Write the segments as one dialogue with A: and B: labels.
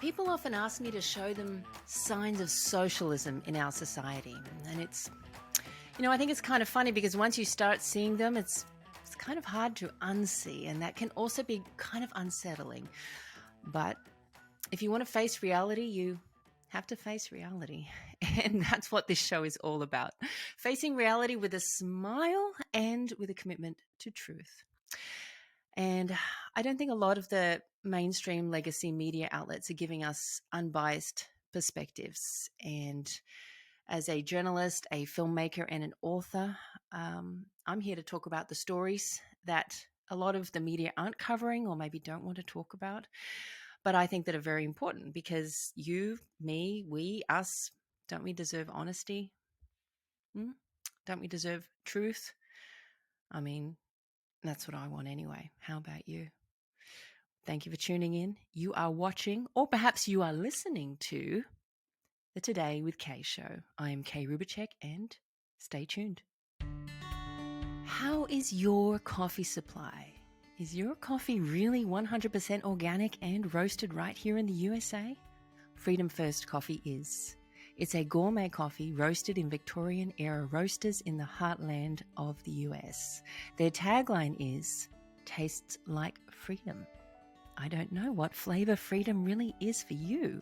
A: People often ask me to show them signs of socialism in our society. And I think it's kind of funny because once you start seeing them, it's kind of hard to unsee. And that can also be kind of unsettling. But if you want to face reality, you have to face reality. And that's what this show is all about. Facing reality with a smile and with a commitment to truth. And I don't think a lot of the mainstream legacy media outlets are giving us unbiased perspectives. And as a journalist, a filmmaker, and an author, I'm here to talk about the stories that a lot of the media aren't covering or maybe don't want to talk about, but I think that are very important because you, me, we, us, don't we deserve honesty? Don't we deserve truth? I mean, that's what I want anyway. How about you? Thank you for tuning in. You are watching, or perhaps you are listening to, the Today with Kay show. I am Kay Rubacek, and stay tuned. How is your coffee supply? Is your coffee really 100% organic and roasted right here in the USA? Freedom First Coffee is. It's a gourmet coffee roasted in Victorian-era roasters in the heartland of the US. Their tagline is, tastes like freedom. I don't know what flavor freedom really is for you,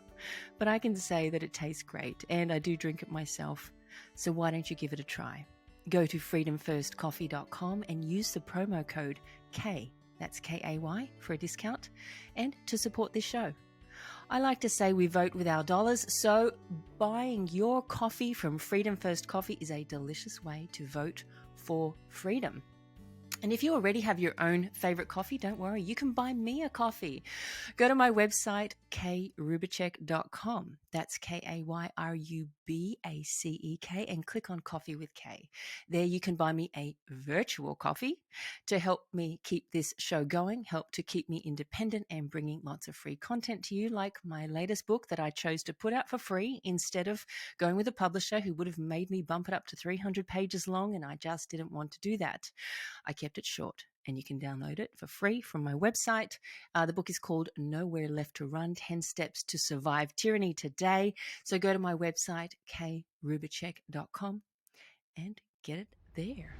A: but I can say that it tastes great, and I do drink it myself. So why don't you give it a try? Go to freedomfirstcoffee.com and use the promo code K, that's K-A-Y, for a discount, and to support this show. I like to say we vote with our dollars, so buying your coffee from Freedom First Coffee is a delicious way to vote for freedom. And if you already have your own favorite coffee, don't worry, you can buy me a coffee. Go to my website, krubacek.com. That's K-A-Y-R-U-B-A-C-E-K, and click on Coffee with K. There you can buy me a virtual coffee to help me keep this show going, help to keep me independent and bringing lots of free content to you, like my latest book that I chose to put out for free instead of going with a publisher who would have made me bump it up to 300 pages long, and I just didn't want to do that. I kept it short, and you can download it for free from my website. The book is called Nowhere Left to Run, 10 Steps to Survive Tyranny Today. So go to my website, krubacek.com, and get it there.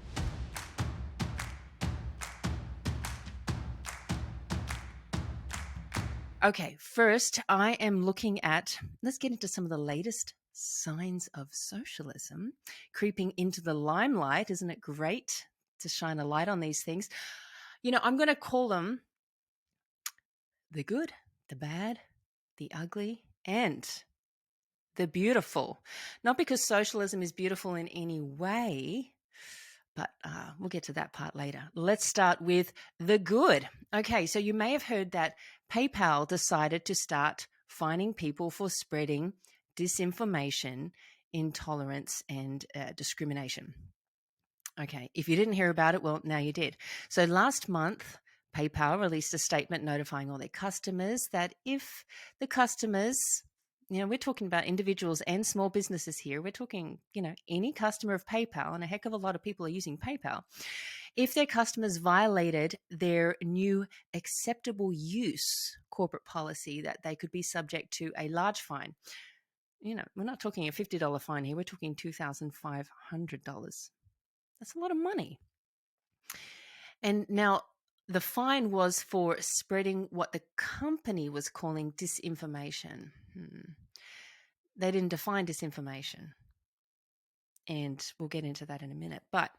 A: Okay, first I am looking at, let's get into some of the latest signs of socialism creeping into the limelight. Isn't it great to shine a light on these things? I'm going to call them the good, the bad, the ugly, and the beautiful. Not because socialism is beautiful in any way, but we'll get to that part later. Let's start with the good. Okay, so you may have heard that PayPal decided to start fining people for spreading disinformation, intolerance, and discrimination. Okay, if you didn't hear about it, well, now you did. So last month, PayPal released a statement notifying all their customers that if the customers, we're talking about individuals and small businesses here. We're talking, any customer of PayPal, and a heck of a lot of people are using PayPal. If their customers violated their new acceptable use corporate policy, that they could be subject to a large fine. We're not talking a $50 fine here. We're talking $2,500. That's a lot of money. And now the fine was for spreading what the company was calling disinformation. They didn't define disinformation, and we'll get into that in a minute. But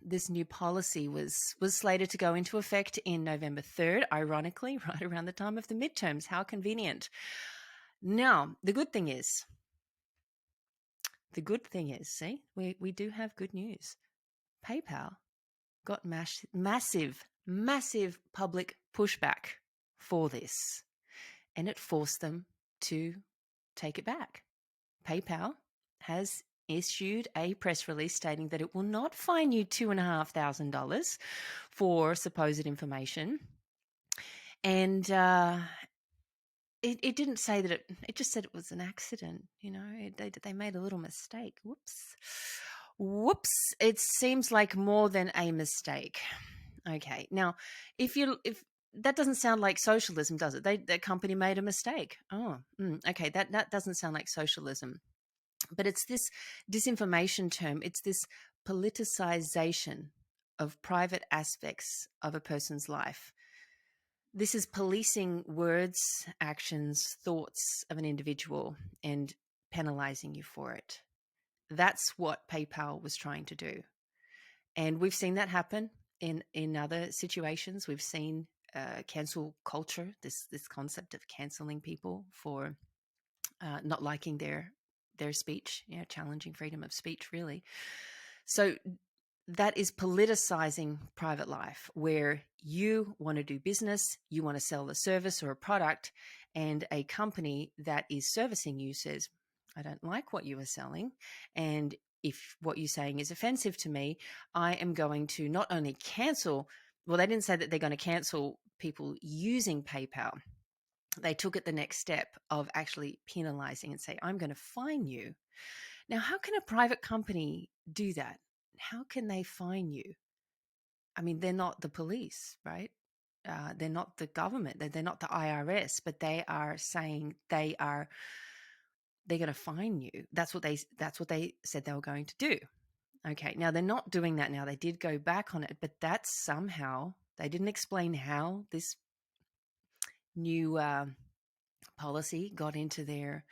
A: this new policy was slated to go into effect in November 3rd, ironically, right around the time of the midterms. How convenient. Now, the good thing is, see, we do have good news. PayPal got massive public pushback for this, and it forced them to take it back. PayPal has issued a press release stating that it will not fine you $2,500 for supposed information. And it didn't say that it just said it was an accident. They made a little mistake. Whoops. It seems like more than a mistake. Okay. Now, if that doesn't sound like socialism, does it? The company made a mistake. Oh, okay. That doesn't sound like socialism. But it's this disinformation term. It's this politicization of private aspects of a person's life. This is policing words, actions, thoughts of an individual and penalizing you for it. That's what PayPal was trying to do. And we've seen that happen in other situations. We've seen cancel culture, this concept of canceling people for not liking their speech, challenging freedom of speech, really. So that is politicizing private life, where you want to do business, you want to sell a service or a product, and a company that is servicing you says, I don't like what you are selling, and if what you're saying is offensive to me, I am going to not only cancel, well, they didn't say that they're going to cancel people using PayPal. They took it the next step of actually penalizing and say, I'm going to fine you. Now, how can a private company do that? How can they fine you? I mean, they're not the police, right? They're not the government. They're not the IRS, but they are saying they're going to fine you. That's what they said they were going to do. Okay, now they're not doing that now. They did go back on it, but that's somehow, they didn't explain how this new policy got into their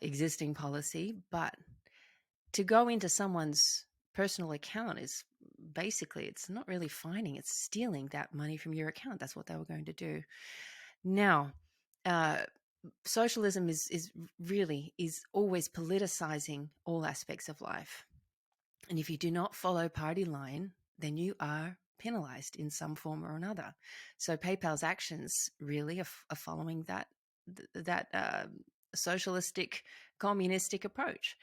A: existing policy. But to go into someone's personal account is basically, it's not really fining, it's stealing that money from your account. That's what they were going to do. Now, socialism is always politicizing all aspects of life. And if you do not follow party line, then you are penalized in some form or another. So PayPal's actions really are following that socialistic, communistic approach.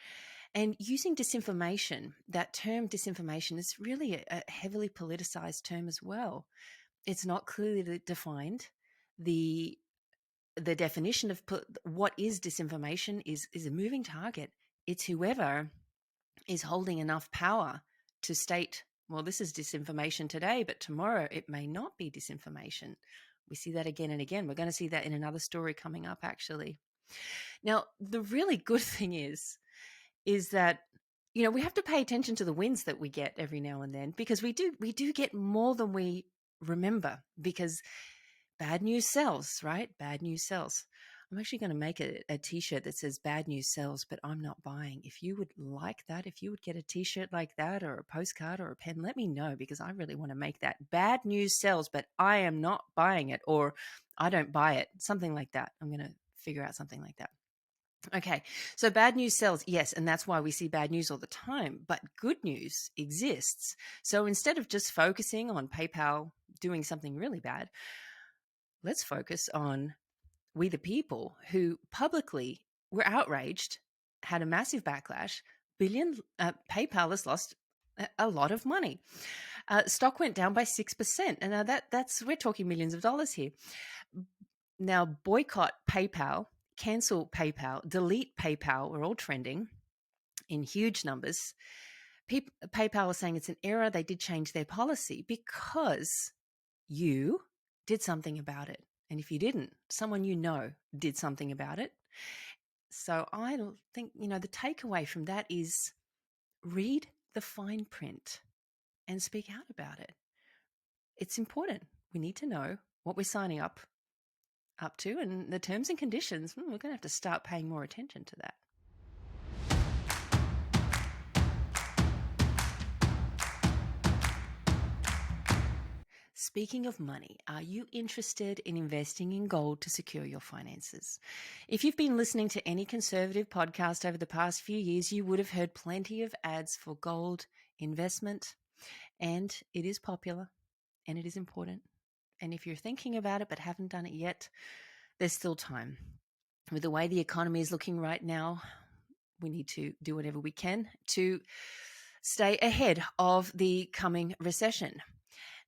A: And using disinformation, that term disinformation is really a heavily politicized term as well. It's not clearly defined. The definition of what is disinformation is a moving target. It's whoever is holding enough power to state, well, this is disinformation today, but tomorrow it may not be disinformation. We see that again and again. We're going to see that in another story coming up, actually. Now, the really good thing is that, we have to pay attention to the wins that we get every now and then, because we do get more than we remember, because bad news sells, right? Bad news sells. I'm actually going to make a t-shirt that says bad news sells, but I'm not buying. If you would like that, if you would get a t-shirt like that, or a postcard or a pen, let me know, because I really want to make that. Bad news sells, but I am not buying it, or I don't buy it. Something like that. I'm going to figure out something like that. Okay, so bad news sells, yes, and that's why we see bad news all the time, but good news exists. So instead of just focusing on PayPal doing something really bad, let's focus on we the people who publicly were outraged, had a massive backlash. PayPal has lost a lot of money. Stock went down by 6%, and now that's we're talking millions of dollars here. Now, boycott PayPal, cancel PayPal, delete PayPal were all trending in huge numbers. PayPal was saying it's an error. They did change their policy because you did something about it. And if you didn't, someone did something about it. So I think, the takeaway from that is read the fine print and speak out about it. It's important. We need to know what we're signing up to, and the terms and conditions. We're going to have to start paying more attention to that. Speaking of money, are you interested in investing in gold to secure your finances? If you've been listening to any conservative podcast over the past few years, you would have heard plenty of ads for gold investment, and it is popular and it is important. And if you're thinking about it but haven't done it yet, there's still time. With the way the economy is looking right now, we need to do whatever we can to stay ahead of the coming recession.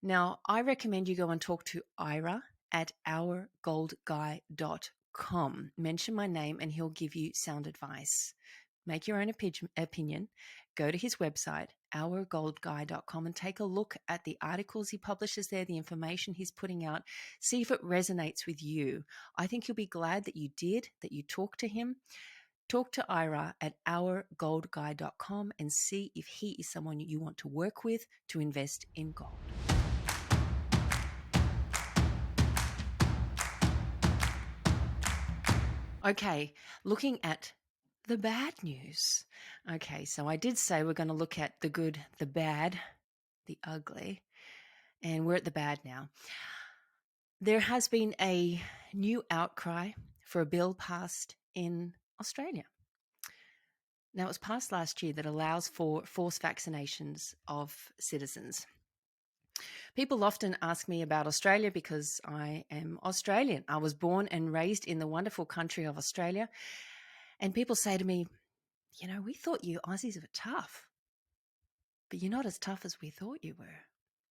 A: Now, I recommend you go and talk to Ira at ourgoldguy.com. Mention my name and he'll give you sound advice. make your own opinion, go to his website, ourgoldguy.com, and take a look at the articles he publishes there, the information he's putting out, see if it resonates with you. I think you'll be glad that you did, that you talked to him. Talk to Ira at ourgoldguy.com and see if he is someone you want to work with to invest in gold. Okay, looking at the bad news. Okay, so I did say we're going to look at the good, the bad, the ugly, and we're at the bad now. There has been a new outcry for a bill passed in Australia. Now, it was passed last year that allows for forced vaccinations of citizens. People often ask me about Australia because I am Australian. I was born and raised in the wonderful country of Australia. And people say to me, you know, we thought you Aussies were tough, but you're not as tough as we thought you were.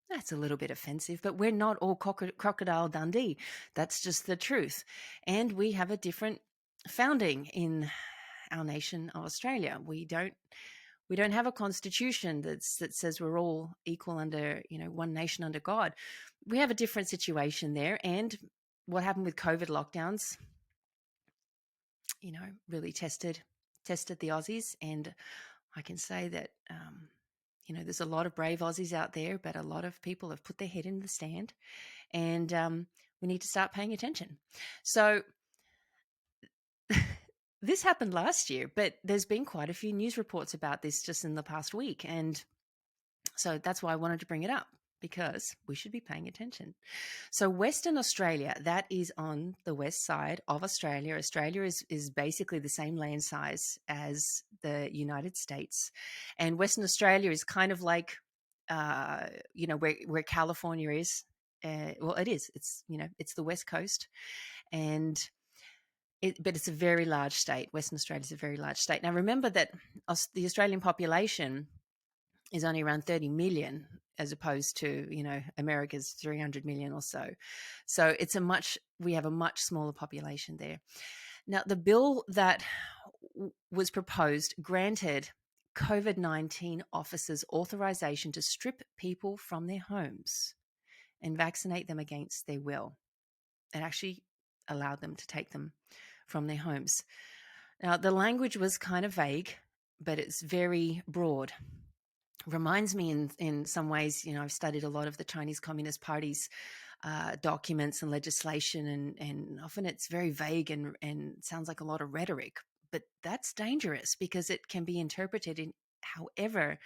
A: That's a little bit offensive, but we're not all Crocodile Dundee. That's just the truth. And we have a different founding in our nation of Australia. We don't have a constitution that says we're all equal under, one nation under God. We have a different situation there. And what happened with COVID lockdowns, really tested the Aussies. And I can say that, there's a lot of brave Aussies out there, but a lot of people have put their head in the sand, and we need to start paying attention. So this happened last year, but there's been quite a few news reports about this just in the past week. And so that's why I wanted to bring it up, because we should be paying attention. So Western Australia, that is on the west side of Australia. Australia is basically the same land size as the United States. And Western Australia is kind of like, where California is. Well, it is. It's, it's the West Coast. But it's a very large state. Western Australia is a very large state. Now, remember that the Australian population is only around 30 million, as opposed to, America's 300 million or so. So we have a much smaller population there. Now, the bill that was proposed granted COVID-19 officers authorization to strip people from their homes and vaccinate them against their will. It actually allowed them to take them from their homes. Now, the language was kind of vague, but it's very broad. Reminds me in some ways, I've studied a lot of the Chinese Communist Party's documents and legislation, and often it's very vague and sounds like a lot of rhetoric. But that's dangerous because it can be interpreted in however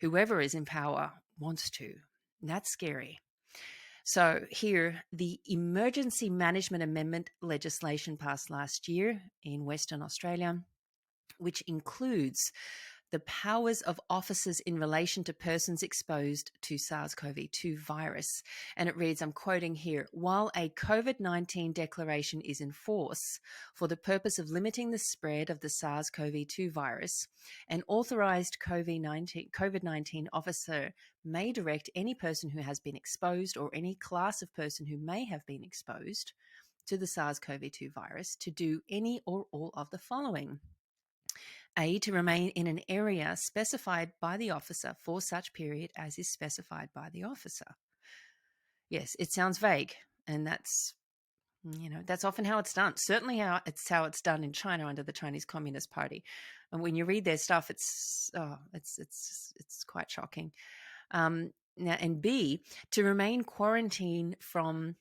A: whoever is in power wants to. And that's scary. So here, the Emergency Management Amendment legislation passed last year in Western Australia, which includes the powers of officers in relation to persons exposed to SARS-CoV-2 virus. And it reads, I'm quoting here, while a COVID-19 declaration is in force for the purpose of limiting the spread of the SARS-CoV-2 virus, an authorized COVID-19 officer may direct any person who has been exposed or any class of person who may have been exposed to the SARS-CoV-2 virus to do any or all of the following. A, to remain in an area specified by the officer for such period as is specified by the officer. Yes, it sounds vague, and that's often how it's done. Certainly how it's done in China under the Chinese Communist Party. And when you read their stuff, it's quite shocking. Now, and B, to remain quarantined from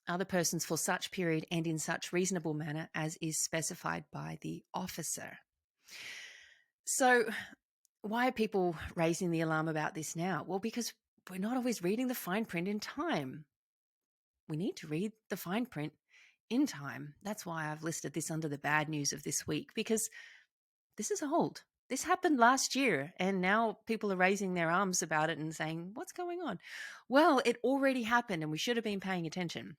A: other persons for such period and in such reasonable manner as is specified by the officer. So why are people raising the alarm about this now? Well, because we're not always reading the fine print in time. We need to read the fine print in time. That's why I've listed this under the bad news of this week, because this is old. This happened last year, and now people are raising their arms about it and saying, what's going on? Well, it already happened, and we should have been paying attention.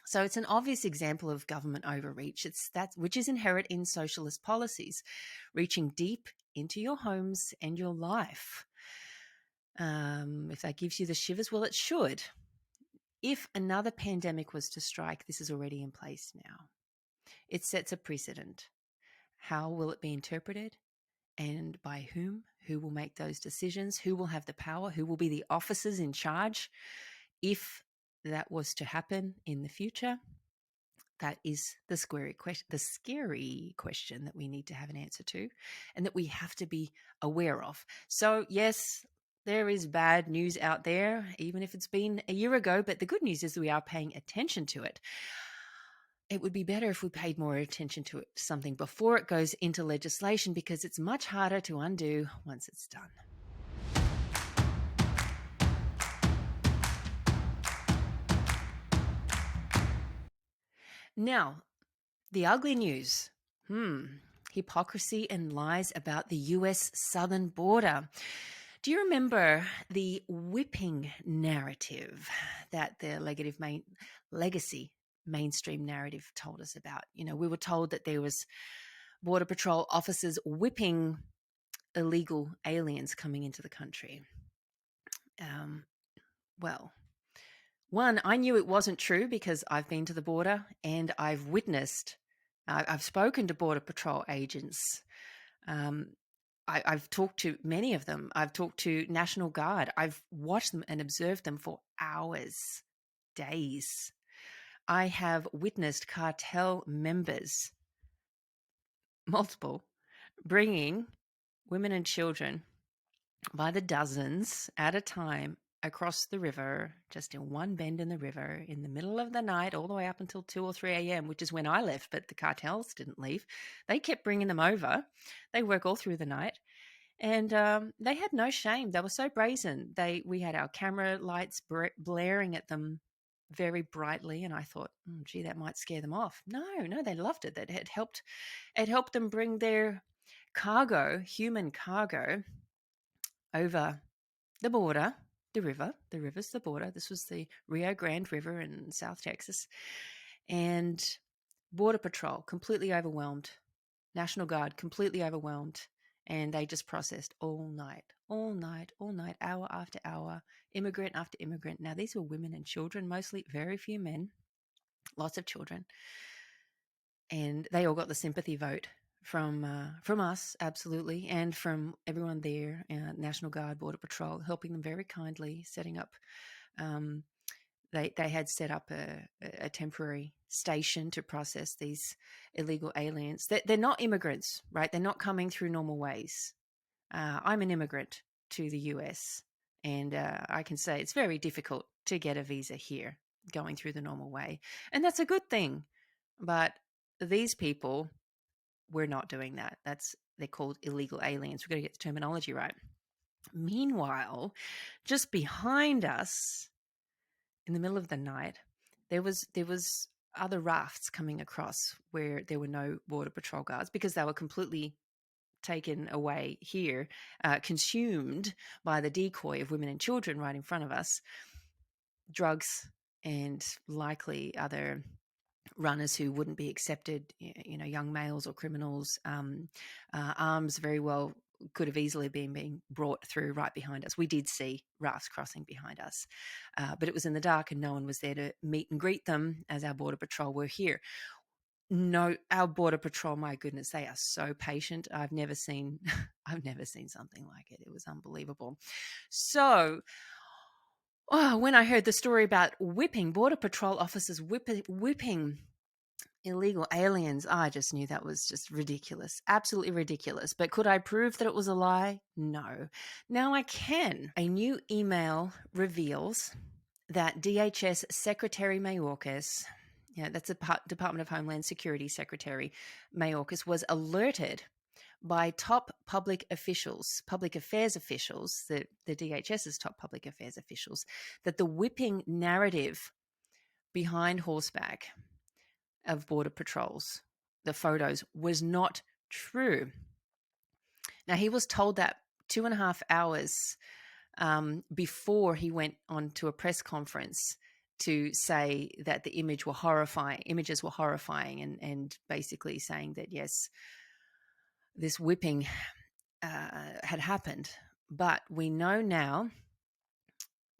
A: So it's an obvious example of government overreach. It's that which is inherent in socialist policies, reaching deep into your homes and your life. If that gives you the shivers, well, it should. If another pandemic was to strike, this is already in place now. It sets a precedent. How will it be interpreted? and by whom? Who will make those decisions? Who will have the power? Who will be the officers in charge if that was to happen in the future? That is the scary question that we need to have an answer to, and that we have to be aware of. So, yes, there is bad news out there, even if it's been a year ago, but the good news is that we are paying attention to it. It would be better if we paid more attention to it, something before it goes into legislation, because it's much harder to undo once it's done. Now, the ugly news. Hypocrisy and lies about the US southern border. Do you remember the whipping narrative that the legacy mainstream narrative told us about? You know, we were told that there was Border Patrol officers whipping illegal aliens coming into the country. Well, one, I knew it wasn't true because I've been to the border and I've spoken to Border Patrol agents. I've talked to many of them. I've talked to National Guard. I've watched them and observed them for hours, days. I have witnessed cartel members, multiple, bringing women and children by the dozens at a time across the river, just in one bend in the river, in the middle of the night, all the way up until 2 or 3 a.m., which is when I left, but the cartels didn't leave. They kept bringing them over. They work all through the night. And they had no shame. They were so brazen. We had our camera lights blaring at them very brightly, and I thought, gee, that might scare them off. No, they loved it. That it helped them bring their cargo, human cargo, over the border, the river. The river's the border. This was the Rio Grande River in South Texas. And Border Patrol, completely overwhelmed. National Guard, completely overwhelmed. And they just processed all night, hour after hour, immigrant after immigrant. Now, these were women and children, mostly, very few men, lots of children. And they all got the sympathy vote from us, absolutely, and from everyone there, National Guard, Border Patrol, helping them very kindly, setting up. They had set up a temporary station to process these illegal aliens. They're not immigrants, right? They're not coming through normal ways. I'm an immigrant to the US, and I can say it's very difficult to get a visa here going through the normal way. And that's a good thing. But these people were not doing that. They're called illegal aliens. We've got to get the terminology right. Meanwhile, just behind us, in the middle of the night, there was other rafts coming across where there were no Border Patrol guards, because they were completely taken away here, consumed by the decoy of women and children right in front of us, drugs, and likely other runners who wouldn't be accepted, young males or criminals. Arms very well could have easily been being brought through right behind us. We did see rafts crossing behind us, but it was in the dark and no one was there to meet and greet them as our Border Patrol were here. No, our Border Patrol, my goodness, they are so patient. I've never seen something like it. It was unbelievable. So, when I heard the story about Border Patrol officers whipping illegal aliens, I just knew that was just ridiculous, absolutely ridiculous. But could I prove that it was a lie? No. Now I can. A new email reveals that DHS Secretary Mayorkas, that's the Department of Homeland Security Secretary Mayorkas, was alerted by top public affairs officials, the DHS's top public affairs officials, that the whipping narrative behind horseback of Border Patrols, the photos, was not true. Now, he was told that 2.5 hours before he went on to a press conference to say that the images were horrifying, and basically saying that, yes, this whipping had happened. But we know now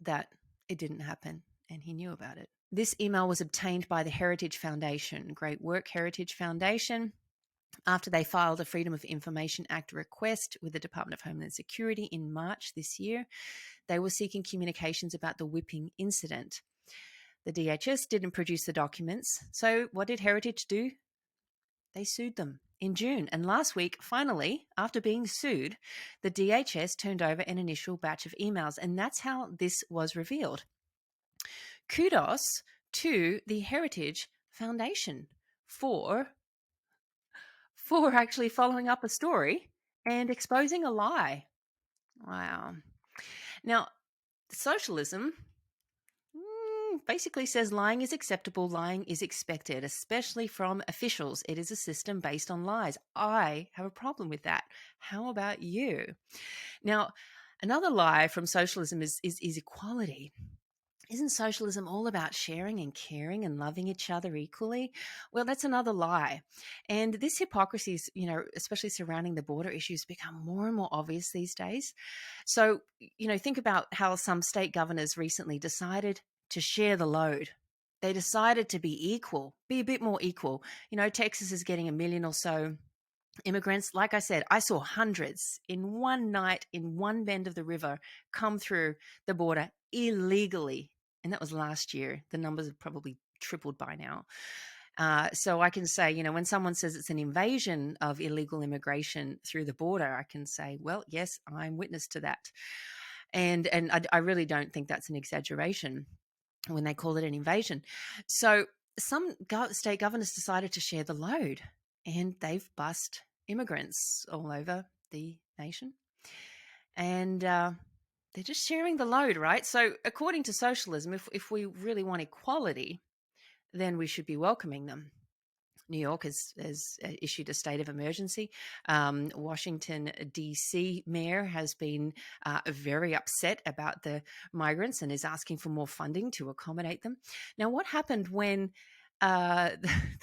A: that it didn't happen, and he knew about it. This email was obtained by the Heritage Foundation. Great work, Heritage Foundation. after they filed a Freedom of Information Act request with the Department of Homeland Security in March this year. They were seeking communications about the whipping incident. The DHS didn't produce the documents. So what did Heritage do? They sued them in June. And last week, finally, after being sued, the DHS turned over an initial batch of emails. And that's how this was revealed. Kudos to the Heritage Foundation for actually following up a story and exposing a lie. Wow. Now, socialism basically says lying is acceptable, lying is expected, especially from officials. It is a system based on lies. I have a problem with that. How about you? Now, another lie from socialism is equality. Isn't socialism all about sharing and caring and loving each other equally? Well, that's another lie. And this hypocrisy is, especially surrounding the border issues, become more and more obvious these days. So, think about how some state governors recently decided to share the load. They decided to be equal, be a bit more equal. Texas is getting 1 million or so immigrants. Like I said, I saw hundreds in one night in one bend of the river come through the border illegally. And that was last year. The numbers have probably tripled by now. So I can say, when someone says it's an invasion of illegal immigration through the border, I can say, well, yes, I'm witness to that. And I really don't think that's an exaggeration when they call it an invasion. So some state governors decided to share the load, and they've bussed immigrants all over the nation. And they're just sharing the load, right? So according to socialism, if we really want equality, then we should be welcoming them. New York has issued a state of emergency. Washington, D.C. mayor has been very upset about the migrants and is asking for more funding to accommodate them. Now, what happened when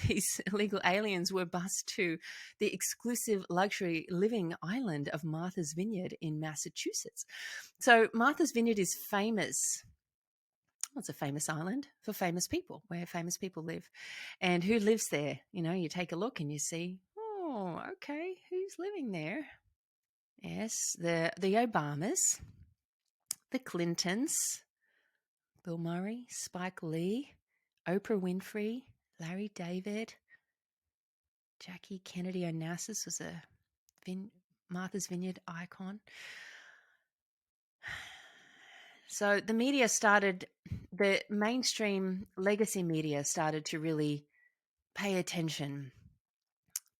A: these illegal aliens were bused to the exclusive luxury living island of Martha's Vineyard in Massachusetts? So Martha's Vineyard is famous. It's a famous island for famous people, where famous people live. And who lives there? You take a look and you see, oh, okay, who's living there? Yes, the Obamas, the Clintons, Bill Murray, Spike Lee, Oprah Winfrey, Larry David, Jackie Kennedy Onassis was a Martha's Vineyard icon. So the media the mainstream legacy media started to really pay attention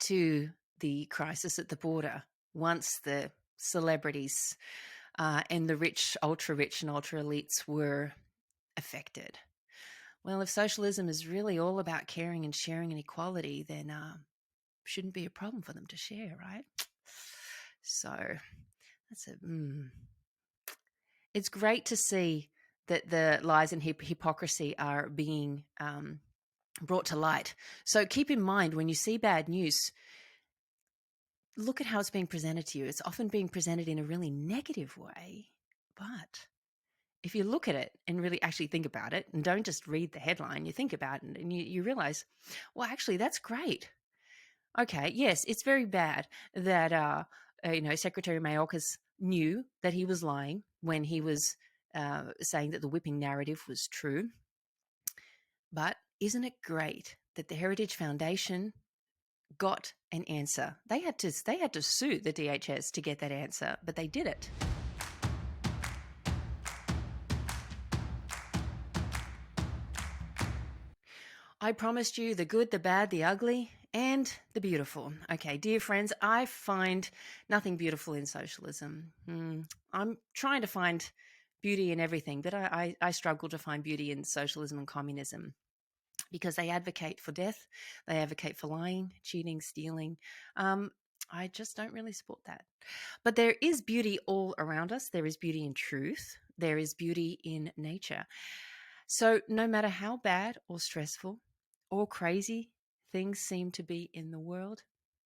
A: to the crisis at the border once the celebrities and the rich, ultra-rich and ultra-elites were affected. Well, if socialism is really all about caring and sharing and equality, then shouldn't be a problem for them to share, right? So that's it's great to see that the lies and hypocrisy are being brought to light. So keep in mind, when you see bad news, look at how it's being presented to you. It's often being presented in a really negative way. But if you look at it and really actually think about it, and don't just read the headline, you think about it and you realize, well, actually, that's great. Okay, yes, it's very bad that Secretary Mayorkas knew that he was lying when he was saying that the whipping narrative was true. But isn't it great that the Heritage Foundation got an answer? They had to sue the DHS to get that answer, but they did it. I promised you the good, the bad, the ugly, and the beautiful. Okay, dear friends, I find nothing beautiful in socialism. I'm trying to find beauty in everything, but I struggle to find beauty in socialism and communism because they advocate for death, they advocate for lying, cheating, stealing. I just don't really support that. But there is beauty all around us. There is beauty in truth. There is beauty in nature. So no matter how bad or stressful or crazy things seem to be in the world,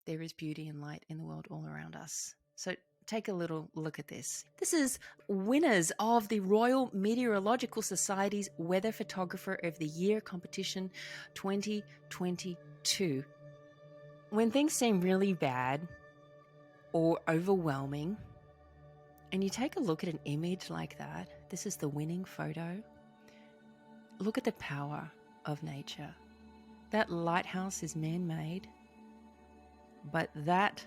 A: there is beauty and light in the world all around us. So take a little look at this. This is winners of the Royal Meteorological Society's Weather Photographer of the Year competition 2022. When things seem really bad or overwhelming, and you take a look at an image like that, this is the winning photo. Look at the power of nature. That lighthouse is man-made, but that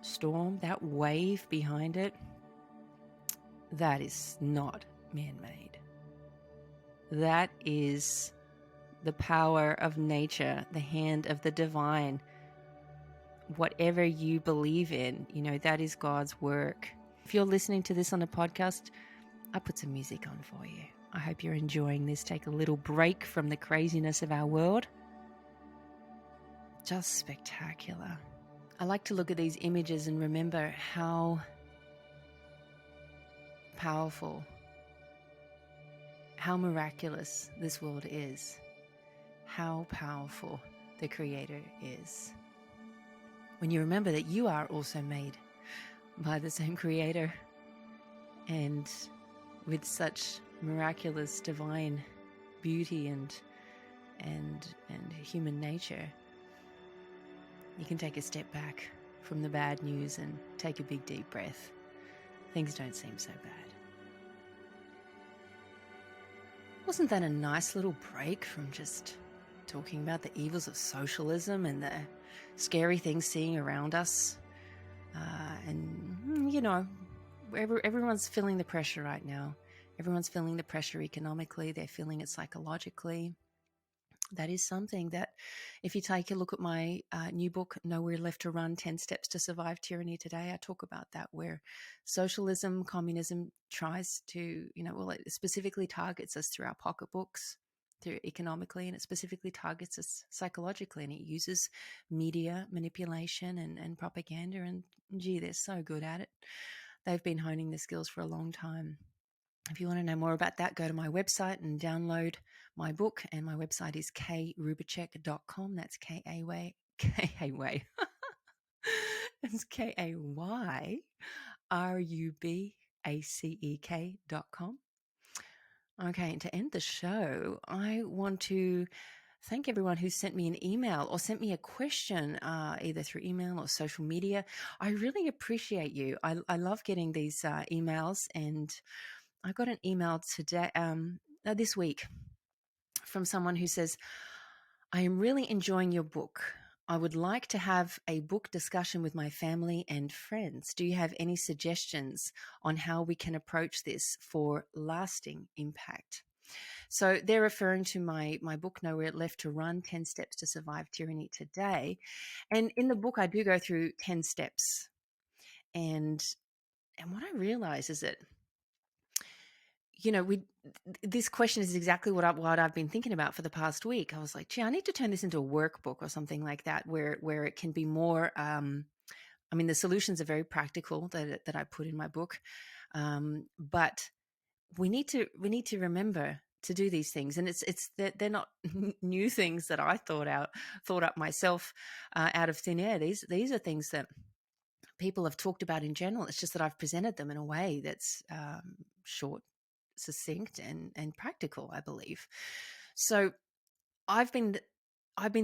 A: storm, that wave behind it, that is not man-made. That is the power of nature, the hand of the divine. Whatever you believe in, that is God's work. If you're listening to this on a podcast, I put some music on for you. I hope you're enjoying this. Take a little break from the craziness of our world. Just spectacular. I like to look at these images and remember how powerful, how miraculous this world is, how powerful the Creator is. When you remember that you are also made by the same Creator and with such miraculous divine beauty and human nature, you can take a step back from the bad news and take a big deep breath. Things don't seem so bad. Wasn't that a nice little break from just talking about the evils of socialism and the scary things seeing around us? Everyone's feeling the pressure right now. Everyone's feeling the pressure economically. They're feeling it psychologically. That is something that, if you take a look at my new book, Nowhere Left to Run, 10 Steps to Survive Tyranny Today, I talk about that, where socialism, communism tries to, it specifically targets us through our pocketbooks, through economically, and it specifically targets us psychologically, and it uses media manipulation and propaganda, and gee, they're so good at it. They've been honing the skills for a long time. If you want to know more about that, go to my website and download my book. And my website is krubacek.com. That's K-A-Y. It's KAYRUBACEK.com. Okay, and to end the show, I want to thank everyone who sent me an email or sent me a question, either through email or social media. I really appreciate you. I love getting these emails, and I got an email today, this week, from someone who says, I am really enjoying your book. I would like to have a book discussion with my family and friends. Do you have any suggestions on how we can approach this for lasting impact? So they're referring to my book, Nowhere Left to Run, 10 Steps to Survive Tyranny Today. And in the book, I do go through 10 steps. And what I realize is that, this question is exactly what I've been thinking about for the past week. I was like, gee, I need to turn this into a workbook or something like that, where it can be more. The solutions are very practical that I put in my book, but we need to remember to do these things, and it's that they're not new things that I thought up myself out of thin air. These are things that people have talked about in general. It's just that I've presented them in a way that's short, succinct, and practical, I believe. So I've been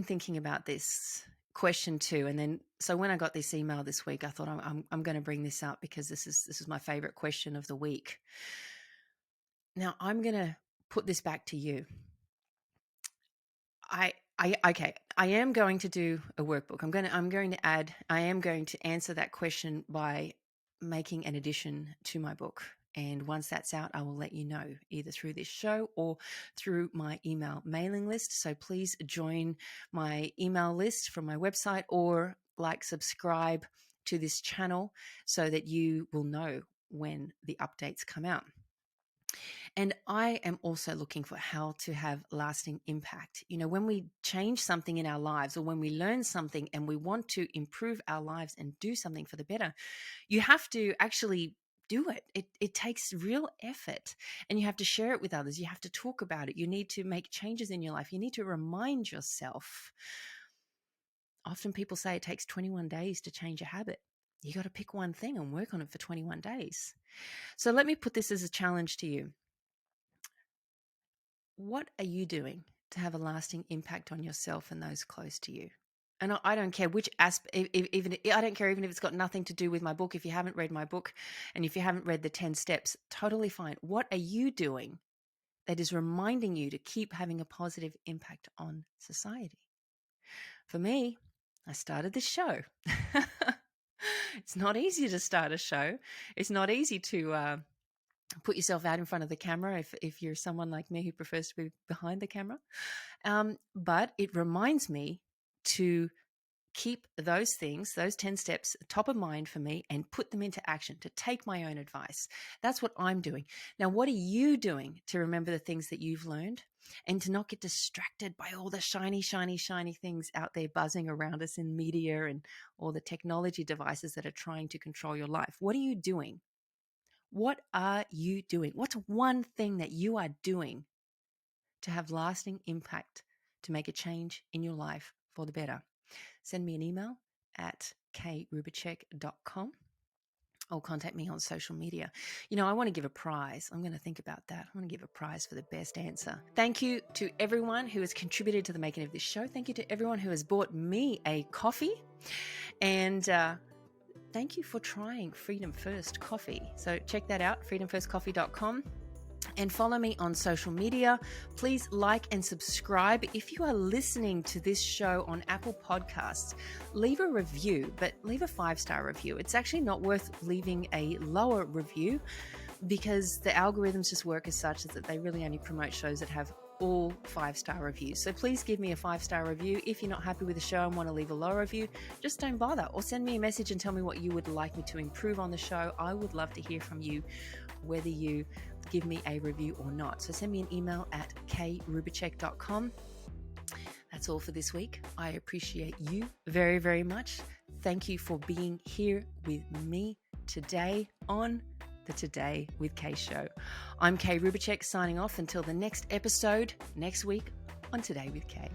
A: thinking about this question too, and then so when I got this email this week, I thought I'm going to bring this up because this is my favorite question of the week. Now I'm going to put this back to you. I am going to do a workbook. I am going to answer that question by making an addition to my book. And once that's out, I will let you know, either through this show or through my email mailing list. So please join my email list from my website, or subscribe to this channel so that you will know when the updates come out. And I am also looking for how to have lasting impact. When we change something in our lives, or when we learn something and we want to improve our lives and do something for the better, you have to actually do it. It takes real effort, and you have to share it with others. You have to talk about it. You need to make changes in your life. You need to remind yourself. Often people say it takes 21 days to change a habit. You got to pick one thing and work on it for 21 days. So let me put this as a challenge to you. What are you doing to have a lasting impact on yourself and those close to you? And I don't care which aspect, even I don't care even if it's got nothing to do with my book. If you haven't read my book and if you haven't read the 10 steps, totally fine. What are you doing that is reminding you to keep having a positive impact on society? For me, I started this show. It's not easy to start a show. It's not easy to put yourself out in front of the camera if you're someone like me who prefers to be behind the camera. But it reminds me to keep those things, those 10 steps, top of mind for me and put them into action, to take my own advice. That's what I'm doing. Now, what are you doing to remember the things that you've learned and to not get distracted by all the shiny, shiny, shiny things out there buzzing around us in media and all the technology devices that are trying to control your life? What are you doing? What are you doing? What's one thing that you are doing to have lasting impact, to make a change in your life for the better? Send me an email at krubacek.com or contact me on social media. I want to give a prize. I'm going to think about that. I want to give a prize for the best answer. Thank you to everyone who has contributed to the making of this show. Thank you to everyone who has bought me a coffee. And thank you for trying Freedom First Coffee. So check that out, freedomfirstcoffee.com. And follow me on social media. Please like and subscribe. If you are listening to this show on Apple Podcasts, leave a review, but leave a 5-star review. It's actually not worth leaving a lower review because the algorithms just work as such that they really only promote shows that have all 5-star reviews. So please give me a 5-star review. If you're not happy with the show and want to leave a low review, just don't bother, or send me a message and tell me what you would like me to improve on the show. I would love to hear from you, whether you give me a review or not. So send me an email at krubacek.com. That's all for this week. I appreciate you very, very much. Thank you for being here with me today on the Today with Kay show. I'm Kay Rubacek signing off until the next episode next week on Today with Kay.